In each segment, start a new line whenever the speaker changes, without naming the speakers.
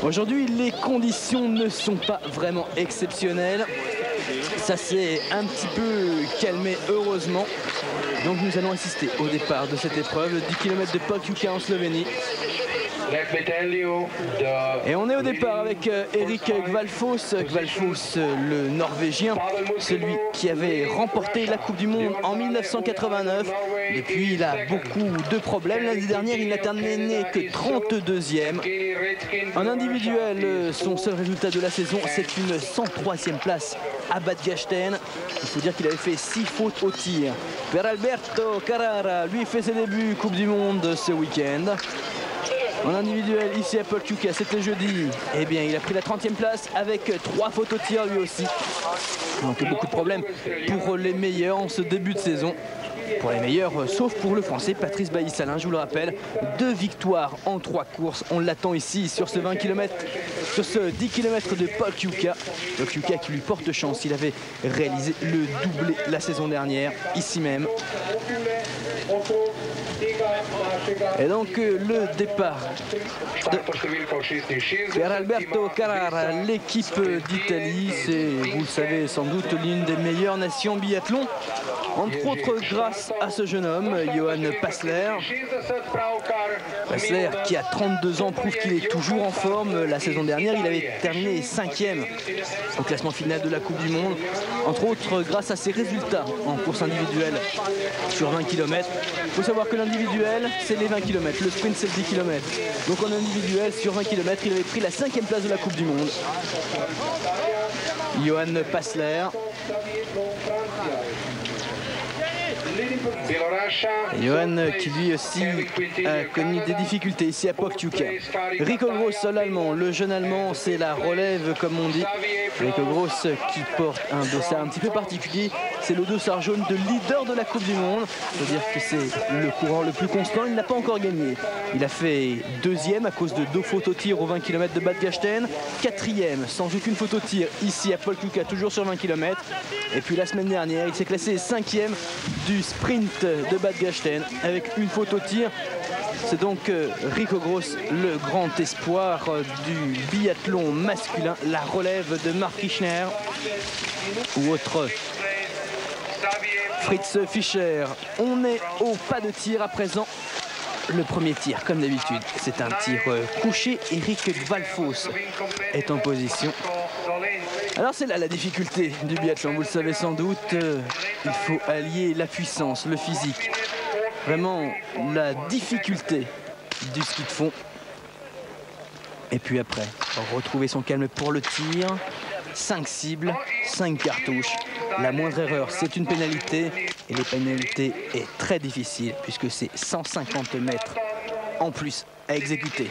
Aujourd'hui, les conditions ne sont pas vraiment exceptionnelles. Ça s'est un petit peu calmé, heureusement. Donc nous allons assister au départ de cette épreuve, le 10 km de Pokljuka en Slovénie. Et on est au départ avec Erik Kvalfoss, le Norvégien, celui qui avait remporté la Coupe du Monde en 1989. Depuis, il a beaucoup de problèmes. L'année dernière, il n'a terminé que 32e. En individuel, son seul résultat de la saison, c'est une 103e place à Bad Gastein. Il faut dire qu'il avait fait 6 fautes au tir. Per Alberto Carrara, lui, fait ses débuts Coupe du Monde ce week-end. En individuel, ici à Pokljuka, c'était jeudi. Eh bien, il a pris la 30e place avec 3 fautes au tir lui aussi. Donc beaucoup de problèmes pour les meilleurs en ce début de saison. Pour les meilleurs, sauf pour le Français Patrice Bailly-Salin, je vous le rappelle. 2 victoires en 3 courses. On l'attend ici sur ce 20 km, sur ce 10 km de Pokljuka. Pokljuka qui lui porte chance. Il avait réalisé le doublé la saison dernière, ici même. Et donc le départ de Per Alberto Carrara, l'équipe d'Italie, c'est, vous le savez sans doute, l'une des meilleures nations biathlon. Entre autres grâce à ce jeune homme, Johan Passler. Passler qui a 32 ans prouve qu'il est toujours en forme. La saison dernière, il avait terminé 5e au classement final de la Coupe du Monde. Entre autres grâce à ses résultats en course individuelle sur 20 km. Il faut savoir que l'individuel, c'est les 20 km. Le sprint, c'est le 10 km. Donc en individuel, sur 20 km, il avait pris la 5e place de la Coupe du Monde. Johan Passler. Johan qui lui aussi a connu des difficultés ici à Pokljuka. Rico Gross, l'allemand, le jeune allemand, c'est la relève comme on dit. Rico Gross qui porte un dossard un petit peu particulier, c'est le dossard jaune de leader de la Coupe du Monde. C'est-à-dire que c'est le courant le plus constant, il n'a pas encore gagné. Il a fait 2e à cause de 2 fautes au tir aux 20 km de Bad Gastein, 4e sans aucune faute au tir ici à Pokljuka, toujours sur 20 km. Et puis la semaine dernière, il s'est classé 5e du sprint de Bad Gastein avec une faute au tir. C'est donc Rico Gross, le grand espoir du biathlon masculin, la relève de Mark Kirchner ou autre Fritz Fischer. On est au pas de tir à présent. Le premier tir, comme d'habitude, c'est un tir couché. Erik Kvalfoss est en position. Alors c'est là la difficulté du biathlon, vous le savez sans doute. Il faut allier la puissance, le physique. Vraiment la difficulté du ski de fond. Et puis après, retrouver son calme pour le tir. 5 cibles, 5 cartouches. La moindre erreur, c'est une pénalité. Et les pénalités est très difficile puisque c'est 150 mètres en plus à exécuter.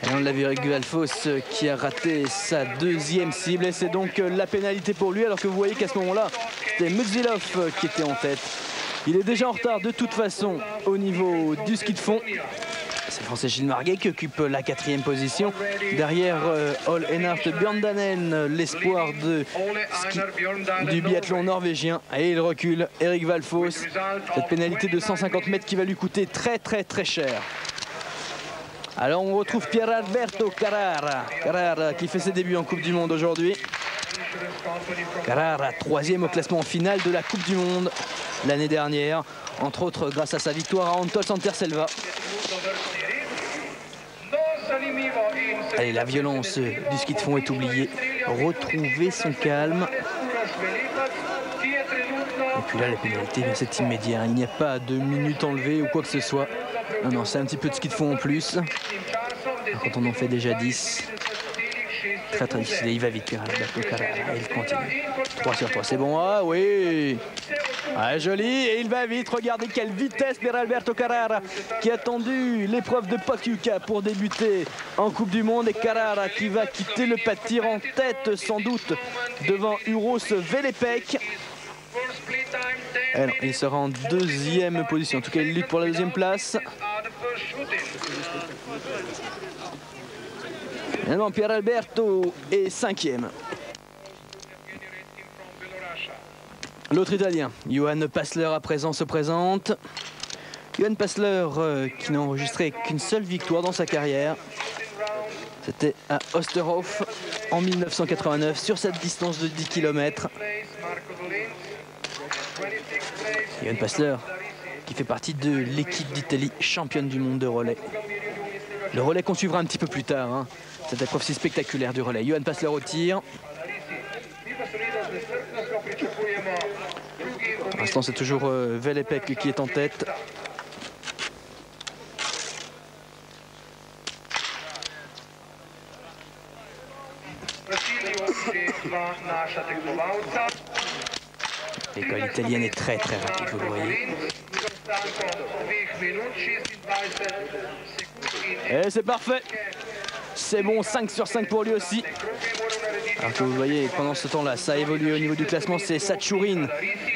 Et on l'a vu avec Kvalfoss qui a raté sa 2e cible et c'est donc la pénalité pour lui, alors que vous voyez qu'à ce moment-là, c'était Mutzilov qui était en tête. Il est déjà en retard de toute façon au niveau du ski de fond. C'est le Français Gilles Marguet qui occupe la 4e position. Derrière Ole Einart Bjørndanen, l'espoir du biathlon norvégien. Et il recule, Erik Kvalfoss. Cette pénalité de 150 mètres qui va lui coûter très cher. Alors on retrouve Per Alberto Carrara. Carrara qui fait ses débuts en Coupe du Monde aujourd'hui. Carrara 3e au classement final de la Coupe du Monde l'année dernière. Entre autres grâce à sa victoire à Antols Anterselva. Allez, la violence du ski de fond est oubliée. Retrouver son calme. Et puis là, la pénalité, c'est immédiat. Il n'y a pas de minute enlevée ou quoi que ce soit. Non, c'est un petit peu de ski de fond en plus. Quand on en fait déjà 10. Très difficile. Il va vite, Per Alberto Carrara. Il continue. 3 sur 3, c'est bon. Ah oui. Ah, joli, et il va vite. Regardez quelle vitesse Per Alberto Carrara qui a attendu l'épreuve de Pokljuka pour débuter en Coupe du Monde. Et Carrara qui va quitter le pas de tir en tête sans doute devant Uros Velepek. Alors, il sera en 2e position. En tout cas, il lutte pour la 2e place. Finalement, Per Alberto est 5e. L'autre Italien, Johan Passler à présent se présente. Johan Passler qui n'a enregistré qu'une seule victoire dans sa carrière. C'était à Osterhof en 1989 sur cette distance de 10 km. Johan Passler qui fait partie de l'équipe d'Italie championne du monde de relais. Le relais qu'on suivra un petit peu plus tard, hein. Cette épreuve si spectaculaire du relais. Johan Passler au tir. Pour l'instant, c'est toujours Velepek qui est en tête. L'école italienne est très rapide, vous le voyez. Et c'est parfait. C'est bon, 5 sur 5 pour lui aussi. Alors que vous voyez, pendant ce temps-là, ça évolue au niveau du classement. C'est Satchourine,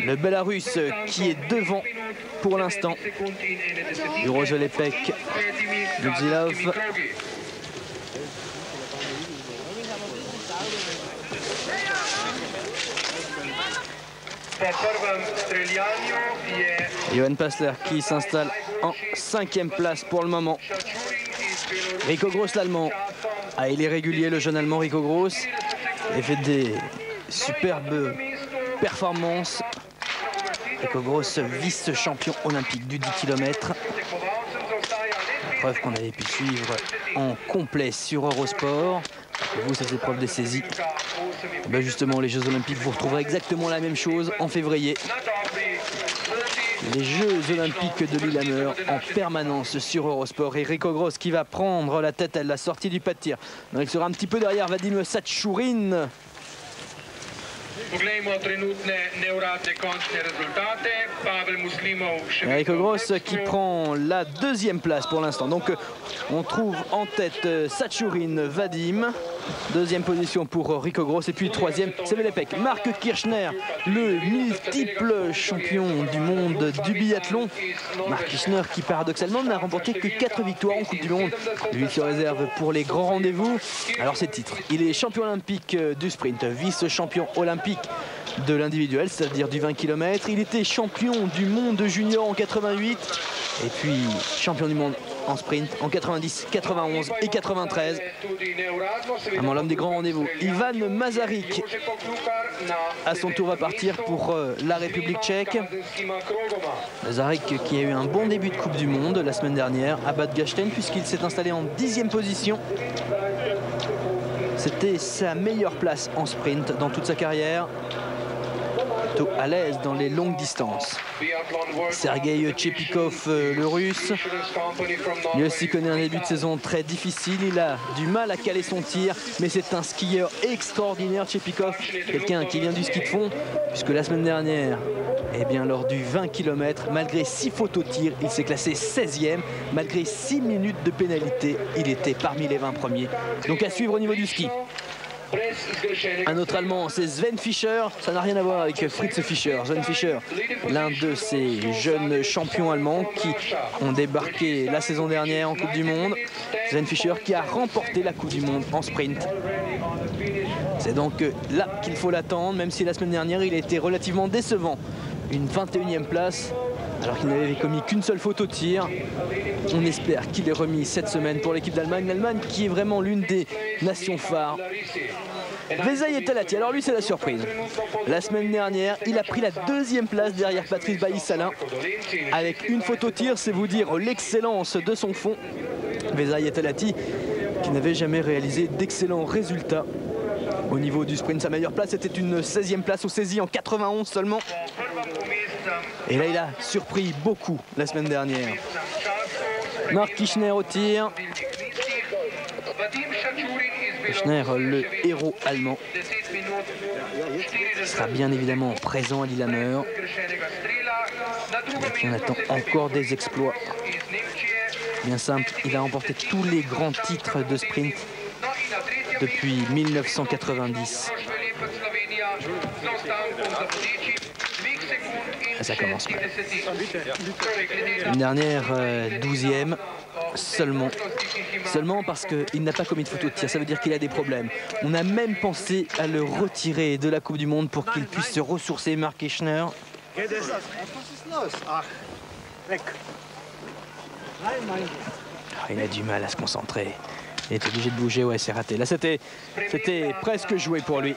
le Bélarus, qui est devant pour l'instant. Uroš Velepek, Luzilov. Johan Passler qui s'installe en 5e place pour le moment. Rico Gross, l'Allemand. Ah, il est régulier, le jeune Allemand Rico Gross. Il fait des superbes performances. Rico Gross, vice-champion olympique du 10 km. Épreuve qu'on avait pu suivre en complet sur Eurosport. Et vous, cette épreuve des saisies. Ben justement, les Jeux Olympiques, vous retrouverez exactement la même chose en février. Les Jeux Olympiques de Lillehammer en permanence sur Eurosport. Et Rico Gross qui va prendre la tête à la sortie du pas de tir. Donc, il sera un petit peu derrière Vadim Satchourine. Rico Gross qui prend la 2e place pour l'instant. Donc on trouve en tête Satchourine, Vadim. 2e position pour Rico Gross. Et puis 3e, c'est Velepek. Marc Kirchner, le multiple champion du monde du biathlon. Marc Kirchner qui paradoxalement n'a remporté que 4 victoires en Coupe du Monde. Lui se réserve pour les grands rendez-vous. Alors ses titres, il est champion olympique du sprint, vice-champion olympique de l'individuel, c'est-à-dire du 20 km. Il était champion du monde junior en 88 et puis champion du monde en sprint en 90, 91 et 93. Vraiment l'homme des grands rendez-vous. Ivan Masaryk à son tour va partir pour la République tchèque. Masaryk qui a eu un bon début de Coupe du Monde la semaine dernière à Bad Gastein puisqu'il s'est installé en 10e position. C'était sa meilleure place en sprint dans toute sa carrière. Plutôt à l'aise dans les longues distances. Sergei Tchepikov, le russe, lui aussi connaît un début de saison très difficile. Il a du mal à caler son tir, mais c'est un skieur extraordinaire, Tchepikov, quelqu'un qui vient du ski de fond, puisque la semaine dernière, eh bien, lors du 20 km, malgré 6 fautes au tir, il s'est classé 16e. Malgré 6 minutes de pénalité, il était parmi les 20 premiers. Donc à suivre au niveau du ski. Un autre Allemand, c'est Sven Fischer. Ça n'a rien à voir avec Fritz Fischer. Sven Fischer, l'un de ces jeunes champions allemands qui ont débarqué la saison dernière en Coupe du Monde. Sven Fischer qui a remporté la Coupe du Monde en sprint. C'est donc là qu'il faut l'attendre, même si la semaine dernière il a été relativement décevant. Une 21e place, alors qu'il n'avait commis qu'une seule faute au tir. On espère qu'il est remis cette semaine pour l'équipe d'Allemagne. L'Allemagne qui est vraiment l'une des nations phares. Vezaï Talati, alors lui c'est la surprise. La semaine dernière, il a pris la 2e place derrière Patrice Bailly-Salin. Avec une faute au tir, c'est vous dire l'excellence de son fond. Vezaï Talati qui n'avait jamais réalisé d'excellents résultats au niveau du sprint. Sa meilleure place était une 16e place au saisie en 91 seulement. Et là il a surpris beaucoup la semaine dernière. Marc Kirchner au tir. Kirchner, le héros allemand, sera bien évidemment présent à Lillehammer. Et puis on attend encore des exploits. Bien simple, il a remporté tous les grands titres de sprint depuis 1990. Et ça commence mal. Une dernière 12e. Seulement parce qu'il n'a pas commis de photo de tir, ça veut dire qu'il a des problèmes. On a même pensé à le retirer de la Coupe du Monde pour qu'il puisse se ressourcer, Marc Kirchner. Il a du mal à se concentrer. Il est obligé de bouger, ouais, c'est raté. Là, c'était presque joué pour lui.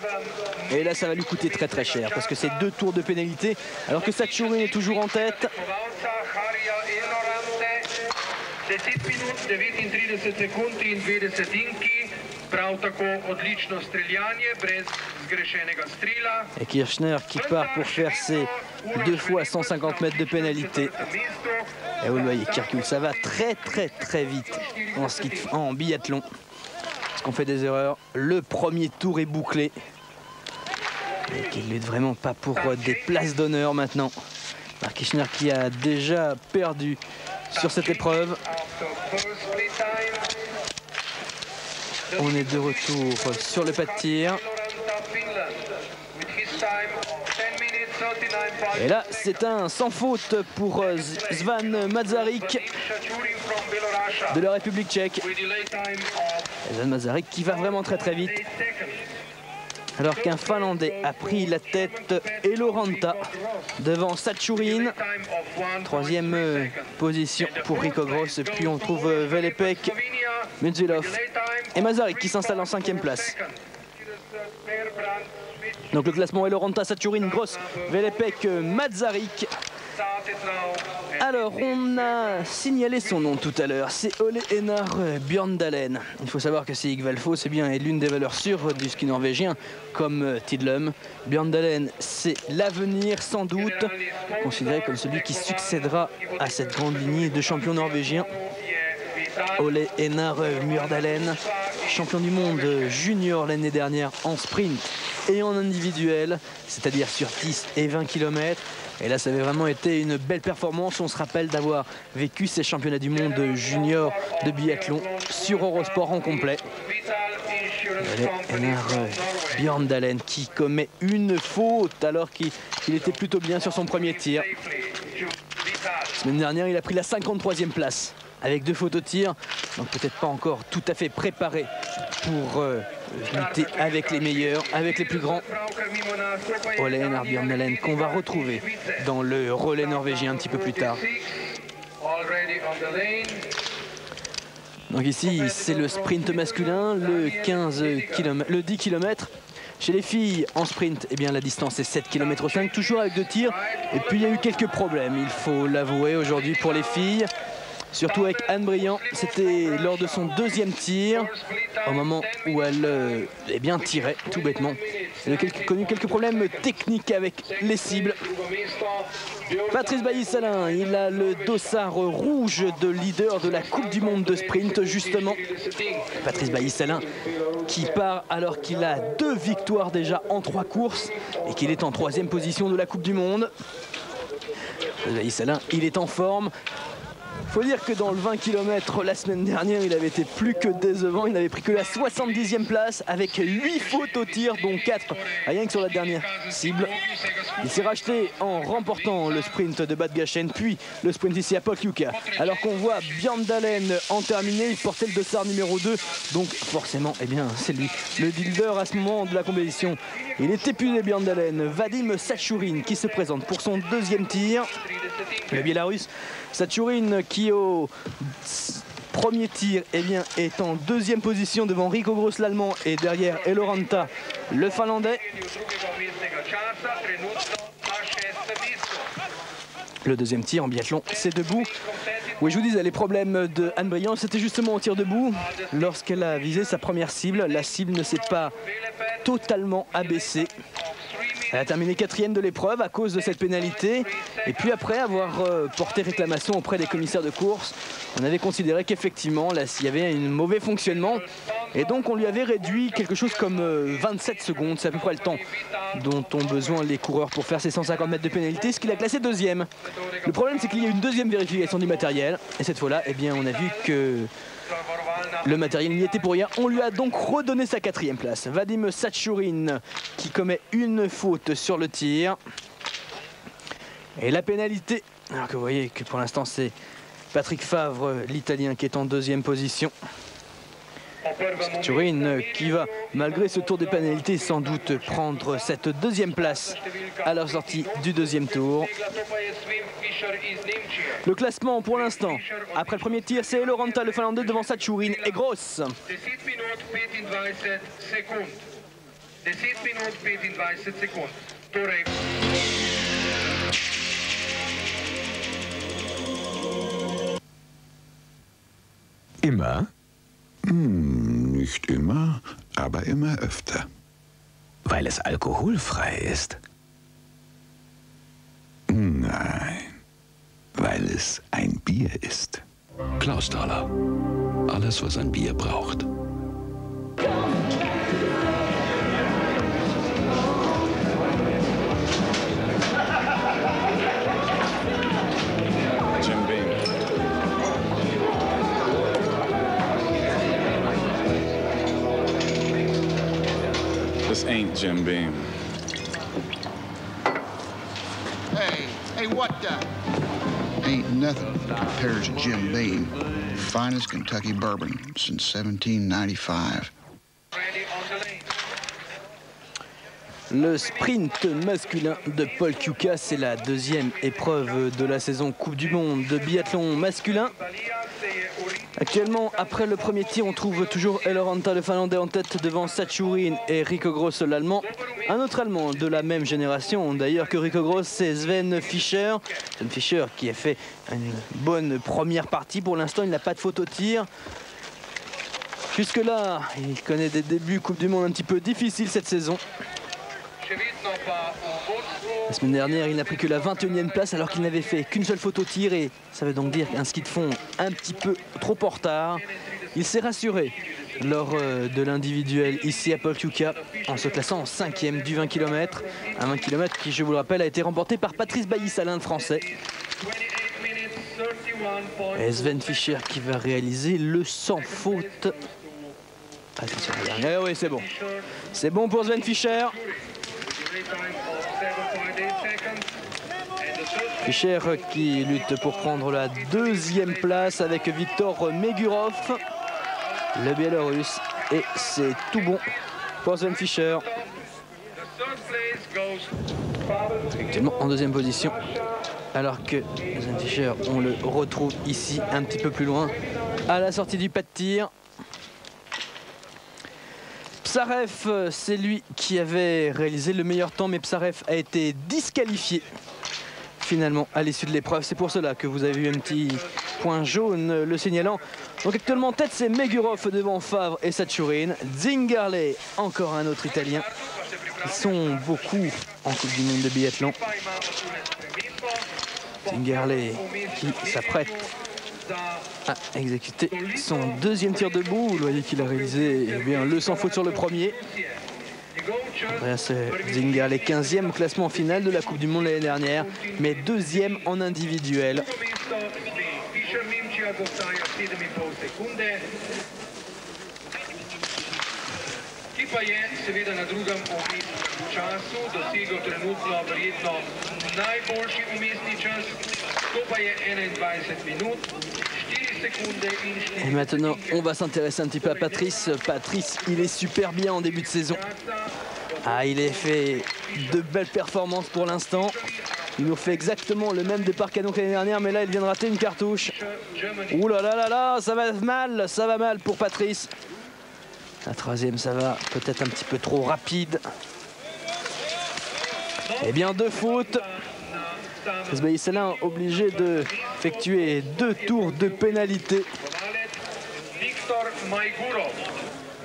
Et là, ça va lui coûter très très cher parce que c'est 2 tours de pénalité alors que Sachourin est toujours en tête. Et Kirchner qui part pour faire ses 2 fois 150 mètres de pénalité. Et vous le voyez, Kirkul, ça va très très très vite en biathlon. Parce qu'on fait des erreurs. Le premier tour est bouclé. Et qu'il ne lutte vraiment pas pour des places d'honneur maintenant. Marc Kirchner qui a déjà perdu sur cette épreuve. On est de retour sur le pas de tir. Et là, c'est un sans faute pour Svan Masaryk de la République tchèque. Svan Masaryk qui va vraiment très très vite. Alors qu'un Finlandais a pris la tête, Eloranta devant Sachourin. 3e position pour Rico Gross. Puis on trouve Velepek, Muzilov et Masaryk qui s'installe en 5e place. Donc le classement Eloranta, Sachourin, Gross, Velepek, Masaryk. Alors on a signalé son nom tout à l'heure, c'est Ole Einar Bjørndalen. Il faut savoir que Erik Valfo est bien l'une des valeurs sûres du ski norvégien comme Tidlum. Bjørndalen, c'est l'avenir sans doute, considéré comme celui qui succédera à cette grande lignée de champions norvégiens. Ole Einar Bjørndalen, champion du monde junior l'année dernière en sprint et en individuel, c'est-à-dire sur 10 et 20 km. Et là, ça avait vraiment été une belle performance. On se rappelle d'avoir vécu ces championnats du monde junior de biathlon sur Eurosport en complet. Einar Bjørndalen qui commet une faute alors qu'il était plutôt bien sur son premier tir. La semaine dernière, il a pris la 53e place avec 2 fautes au tir. Donc peut-être pas encore tout à fait préparé pour lutter avec les meilleurs, avec les plus grands. Ole Einar Bjørndalen qu'on va retrouver dans le relais norvégien un petit peu plus tard. Donc ici, c'est le sprint masculin, le 10 km. Chez les filles, en sprint, eh bien, la distance est 7,5 km, toujours avec 2 tirs. Et puis, il y a eu quelques problèmes, il faut l'avouer, aujourd'hui pour les filles. Surtout avec Anne Briand, c'était lors de son 2e tir, au moment où elle tirait, tout bêtement. Elle a connu quelques problèmes techniques avec les cibles. Patrice Bailly-Salin, il a le dossard rouge de leader de la Coupe du Monde de sprint, justement. Patrice Bailly-Salin qui part alors qu'il a 2 victoires déjà en 3 courses et qu'il est en 3e position de la Coupe du Monde. Bailly-Salin, il est en forme. Faut dire que dans le 20 km la semaine dernière, il avait été plus que décevant. Il n'avait pris que la 70e place avec 8 fautes au tir, dont 4 rien que sur la dernière cible. Il s'est racheté en remportant le sprint de Bad Gaschen, puis le sprint ici à Pokljuka. Alors qu'on voit Bjørndalen en terminé, il portait le dossard numéro 2. Donc forcément, eh bien, c'est lui, le leader à ce moment de la compétition. Il est épuisé, Bjørndalen. Vadim Sachourin qui se présente pour son 2e tir. Le Biélorusse Sachourin qui au premier tir est en 2e position devant Rico Gross l'Allemand et derrière Eloranta le Finlandais. Le 2e tir en biathlon, c'est debout. Oui, je vous disais, les problèmes de Anne Briand, c'était justement au tir debout. Lorsqu'elle a visé sa première cible, la cible ne s'est pas totalement abaissée. Elle a terminé 4e de l'épreuve à cause de cette pénalité. Et puis après avoir porté réclamation auprès des commissaires de course, on avait considéré qu'effectivement, là, il y avait un mauvais fonctionnement. Et donc on lui avait réduit quelque chose comme 27 secondes. C'est à peu près le temps dont ont besoin les coureurs pour faire ces 150 mètres de pénalité, ce qui l'a classé 2e. Le problème, c'est qu'il y a eu une 2e vérification du matériel. Et cette fois-là, eh bien, on a vu que le matériel n'y était pour rien. On lui a donc redonné sa 4e place. Vadim Sachourin qui commet une faute sur le tir. Et la pénalité, alors que vous voyez que pour l'instant c'est Patrick Favre, l'Italien, qui est en 2e position. Turin qui va, malgré ce tour des pénalités, sans doute prendre cette deuxième place à la sortie du deuxième tour. Le classement pour l'instant, après le premier tir, c'est Eloranta, le Finlandais, devant Sachurin et Gross.
10 minut 25 sekund. 10 minut 25 sekund. Torej.
Immer?
Nicht immer, aber immer öfter.
Weil es alkoholfrei ist?
Nein, weil es ein Bier ist.
Klausthaler. Alles, was ein Bier braucht.
Jim Beam. This ain't Jim Beam.
Hey, what the? Ain't nothing compared to Jim Beam. Finest Kentucky bourbon since 1795.
Le sprint masculin de Paul Kuka, c'est la deuxième épreuve de la saison Coupe du Monde de biathlon masculin. Actuellement, après le premier tir, on trouve toujours Eloranta, le Finlandais, en tête devant Sachurin et Rico Gross, l'Allemand. Un autre Allemand de la même génération d'ailleurs que Rico Gross, c'est Sven Fischer. Sven Fischer qui a fait une bonne première partie. Pour l'instant, il n'a pas de photo tir. Jusque-là, il connaît des débuts Coupe du Monde un petit peu difficiles cette saison. La semaine dernière, il n'a pris que la 21e place alors qu'il n'avait fait qu'une seule photo tir, et ça veut donc dire qu'un ski de fond un petit peu trop en retard. Il s'est rassuré lors de l'individuel ici à Paul Kuka en se classant en 5e du 20 km. Un 20 km qui, je vous le rappelle, a été remporté par Patrice Bailly-Salin, le Français. Et Sven Fischer qui va réaliser le sans faute. Attention, oui, c'est bon. C'est bon pour Sven Fischer. Fischer qui lutte pour prendre la deuxième place avec Viktor Megurov, le Biélorusse, et c'est tout bon pour Sven Fischer. Actuellement en deuxième position, alors que Sven Fischer, on le retrouve ici un petit peu plus loin à la sortie du pas de tir. Psarev, c'est lui qui avait réalisé le meilleur temps, mais Psarev a été disqualifié finalement à l'issue de l'épreuve. C'est pour cela que vous avez vu un petit point jaune le signalant. Donc actuellement en tête, c'est Megurov devant Favre et Sachurin. Zingarle, encore un autre Italien. Ils sont beaucoup en Coupe du Monde de biathlon. Zingarle qui s'apprête à exécuter son deuxième tir debout. Vous voyez qu'il a réalisé bien le sans faute sur le premier. Andreas Zingarle est 15e au classement final de la Coupe du Monde l'année dernière, mais deuxième en individuel. Et maintenant, on va s'intéresser un petit peu à Patrice. Patrice, il est super bien en début de saison. Ah, il a fait de belles performances pour l'instant. Il nous fait exactement le même départ canon que l'année dernière, mais là, il vient de rater une cartouche. Ouh là là là là, ça va mal pour Patrice. La troisième, ça va peut-être un petit peu trop rapide. Eh bien, deux fautes. Bailly-Salin obligé d'effectuer 2 tours de pénalité.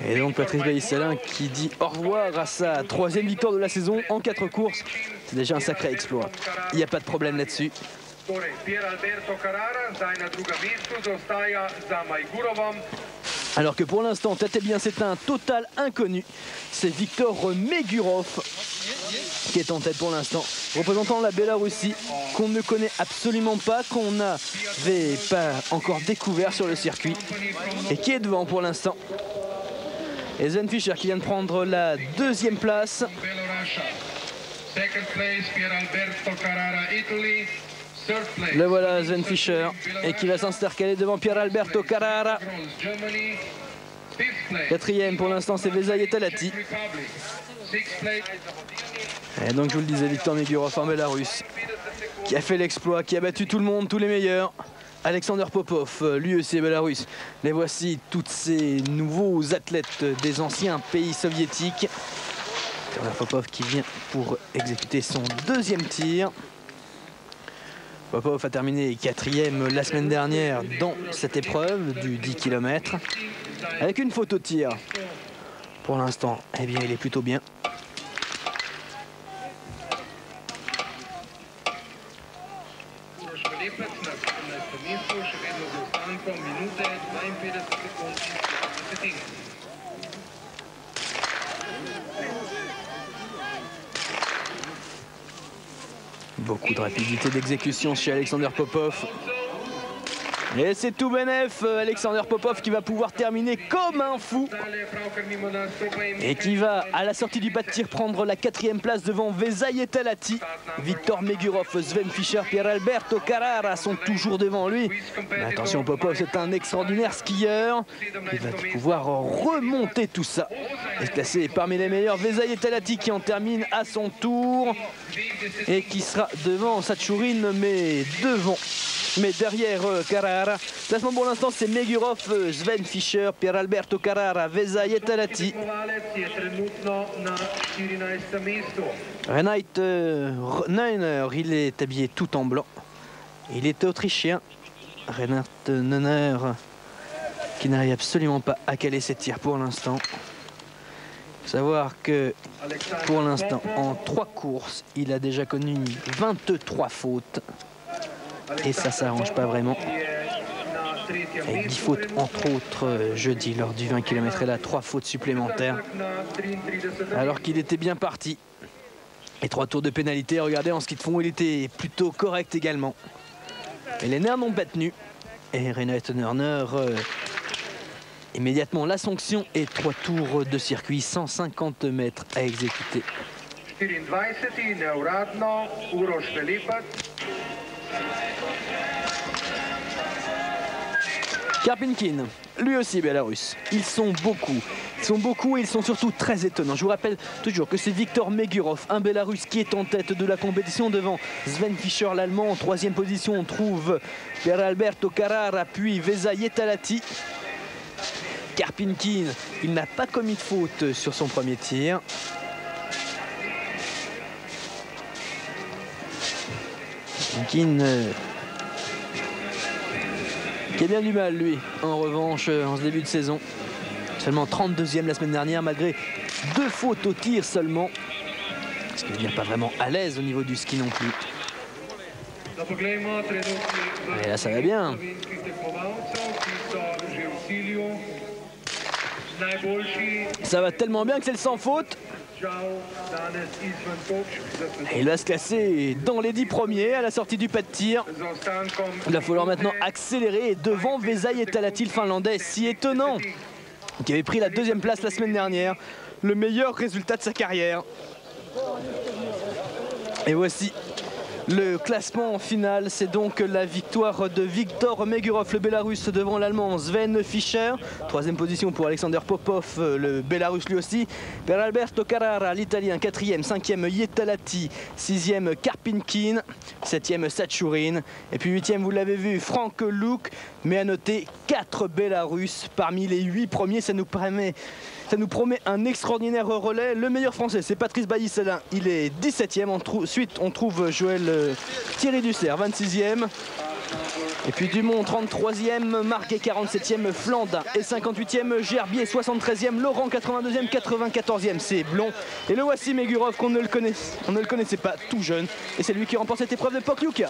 Et donc Patrice Bailly-Salin qui dit au revoir à sa 3e victoire de la saison en 4 courses. C'est déjà un sacré exploit. Il n'y a pas de problème là-dessus. Alors que pour l'instant, tâtez bien, c'est un total inconnu. C'est Viktor Megurov qui est en tête pour l'instant, représentant la Biélorussie, qu'on ne connaît absolument pas, qu'on n'avait pas encore découvert sur le circuit, et qui est devant pour l'instant. Et Sven Fischer qui vient de prendre la 2e place. Le voilà, Sven Fischer, et qui va s'intercaler devant Pier Alberto Carrara. Quatrième pour l'instant, c'est Vezaï Talati. Et donc je vous le disais, Viktor Megurov en Bélarus, qui a fait l'exploit, qui a battu tout le monde, tous les meilleurs. Alexander Popov, lui aussi est Bélarus. Les voici, tous ces nouveaux athlètes des anciens pays soviétiques. Alexander Popov qui vient pour exécuter son deuxième tir. Popov a terminé quatrième la semaine dernière dans cette épreuve du 10 km. Avec une faute au tir. Pour l'instant, eh bien, il est plutôt bien. Beaucoup de rapidité d'exécution chez Alexander Popov. Et c'est tout bénef, Alexander Popov qui va pouvoir terminer comme un fou. Et qui va, à la sortie du pas de tir, prendre la quatrième place devant Vezaï Talati. Viktor Megurov, Sven Fischer, Pieralberto Carrara sont toujours devant lui. Mais attention, Popov, c'est un extraordinaire skieur. Il va pouvoir remonter tout ça. Et se classer parmi les meilleurs. Vezaï Talati qui en termine à son tour. Et qui sera devant Satchourine, mais derrière Carrara. Classement pour l'instant, c'est Megurov, Sven Fischer, Pieralberto Carrara, Vezaï Talati. Reinhard Neuner, il est habillé tout en blanc. Il est autrichien. Reinhard Neuner qui n'arrive absolument pas à caler ses tirs pour l'instant. Savoir que pour l'instant, en 3 courses, il a déjà connu 23 fautes. Et ça s'arrange pas vraiment. Avec 10 fautes entre autres jeudi lors du 20 km et là 3 fautes supplémentaires. Alors qu'il était bien parti. Et 3 tours de pénalité. Regardez en ski de fond, il était plutôt correct également. Et les nerfs n'ont pas tenu. Et Reinhard Neuner immédiatement la sanction et 3 tours de circuit, 150 mètres à exécuter. Karpinkin, lui aussi Bélarus. Ils sont beaucoup et ils sont surtout très étonnants. Je vous rappelle toujours que c'est Viktor Megurov, un Bélarus qui est en tête de la compétition devant Sven Fischer l'Allemand. En 3e position, on trouve Pieralberto Carrara, puis Vezaï Talati. Karpinkin, il n'a pas commis de faute sur son premier tir. Karpinkin qui a bien du mal, lui, en revanche, en ce début de saison. Seulement 32e la semaine dernière, malgré 2 fautes au tir seulement. Parce qu'il n'est pas vraiment à l'aise au niveau du ski non plus. Et là, ça va bien. Ça va tellement bien que c'est le sans faute. Et il va se classer dans les 10 premiers à la sortie du pas de tir. Il va falloir maintenant accélérer devant Vezaï Talati, le Finlandais, si étonnant, qui avait pris la 2e place la semaine dernière. Le meilleur résultat de sa carrière. Et voici le classement final, c'est donc la victoire de Viktor Megurov, le Bélarus, devant l'Allemand Sven Fischer. 3e position pour Alexander Popov, le Bélarus lui aussi. Pieralberto Carrara, l'Italien, 4e, 5e Talati, 6e Karpinkin, 7e Satchourine. Et puis 8e, vous l'avez vu, Frank Luke. Mais à noter 4 Bélarus parmi les 8 premiers, ça nous promet un extraordinaire relais. Le meilleur français, c'est Patrice Bailly-Selin, il est 17e. Ensuite, on trouve Joël Thierry Dussert, 26e. Et puis Dumont, 33e, Marquet, 47e, Flandin et 58e, Gerbier, 73e, Laurent, 82e, 94e, c'est Blond. Et le voici Megurov, on ne le connaissait pas, tout jeune. Et c'est lui qui remporte cette épreuve de Pokljuka.